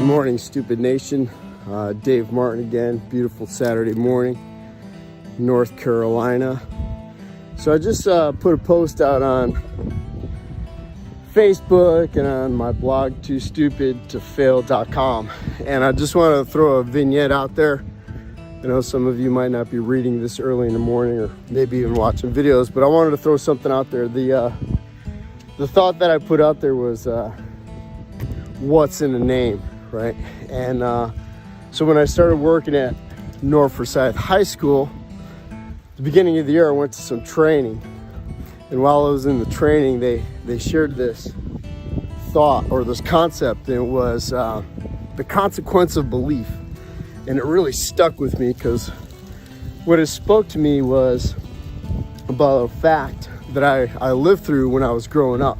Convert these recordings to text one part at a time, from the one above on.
Morning, Stupid Nation. Dave Martin again. Beautiful Saturday morning, North Carolina. So I just put a post out on Facebook and on my blog, toostupidtofail.com. And I just want to throw a vignette out there. I know some of you might not be reading this early in the morning or maybe even watching videos, but I wanted to throw something out there. The thought that I put out there was what's in a name, right? And so when I started working at North Forsyth High School, at the beginning of the year, I went to some training. And while I was in the training, they shared this thought or this concept, and it was the consequence of belief. And it really stuck with me because what it spoke to me was about a fact that I lived through when I was growing up.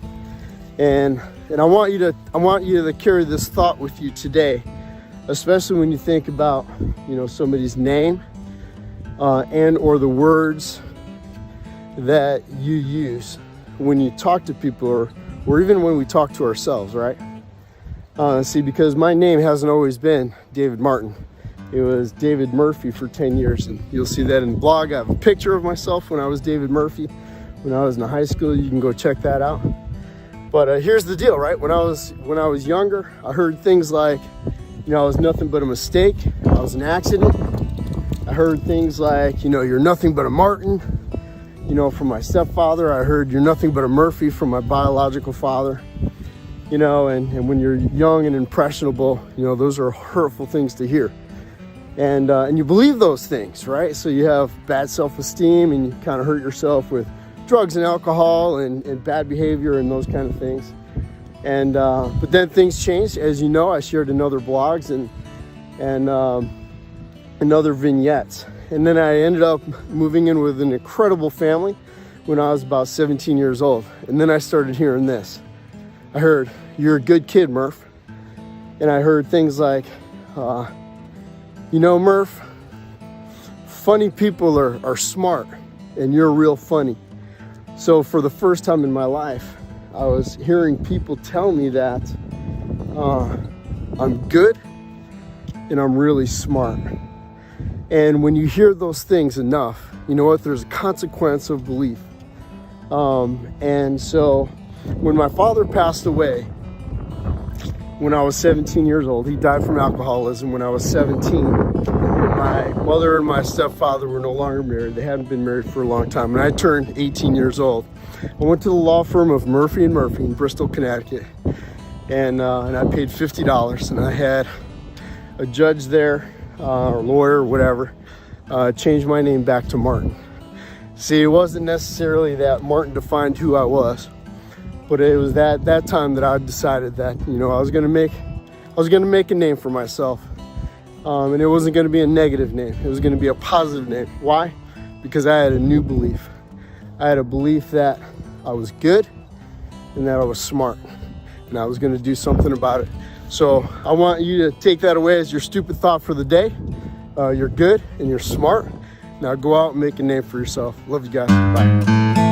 And I want you to carry this thought with you today, especially when you think about, somebody's name and or the words that you use when you talk to people or even when we talk to ourselves, right? See, because my name hasn't always been David Martin. It was David Murphy for 10 years, and you'll see that in the blog. I have a picture of myself when I was David Murphy, when I was in high school. You can go check that out. But here's the deal, right? When I was younger, I heard things like, I was nothing but a mistake. I was an accident. I heard things like, you're nothing but a Martin. From my stepfather. I heard you're nothing but a Murphy from my biological father. And when you're young and impressionable, those are hurtful things to hear. And you believe those things, right? So you have bad self-esteem and you kind of hurt yourself with drugs and alcohol and bad behavior and those kind of things. And but then things changed. As you know, I shared in other blogs and other vignettes. And then I ended up moving in with an incredible family when I was about 17 years old. And then I started hearing this. I heard, "You're a good kid, Murph." And I heard things like, Murph, funny people are smart and you're real funny. So for the first time in my life, I was hearing people tell me that I'm good and I'm really smart. And when you hear those things enough, you know what? There's a consequence of belief. And so when my father passed away, when I was 17 years old, he died from alcoholism when I was 17. My mother and my stepfather were no longer married. They hadn't been married for a long time. And I turned 18 years old. I went to the law firm of Murphy & Murphy in Bristol, Connecticut. And I paid $50. And I had a judge there, or lawyer, or whatever, changed my name back to Martin. See, it wasn't necessarily that Martin defined who I was. But it was that time that I decided that, I was going to make a name for myself. And it wasn't going to be a negative name. It was going to be a positive name. Why? Because I had a new belief. I had a belief that I was good and that I was smart. And I was going to do something about it. So I want you to take that away as your stupid thought for the day. You're good and you're smart. Now go out and make a name for yourself. Love you guys. Bye.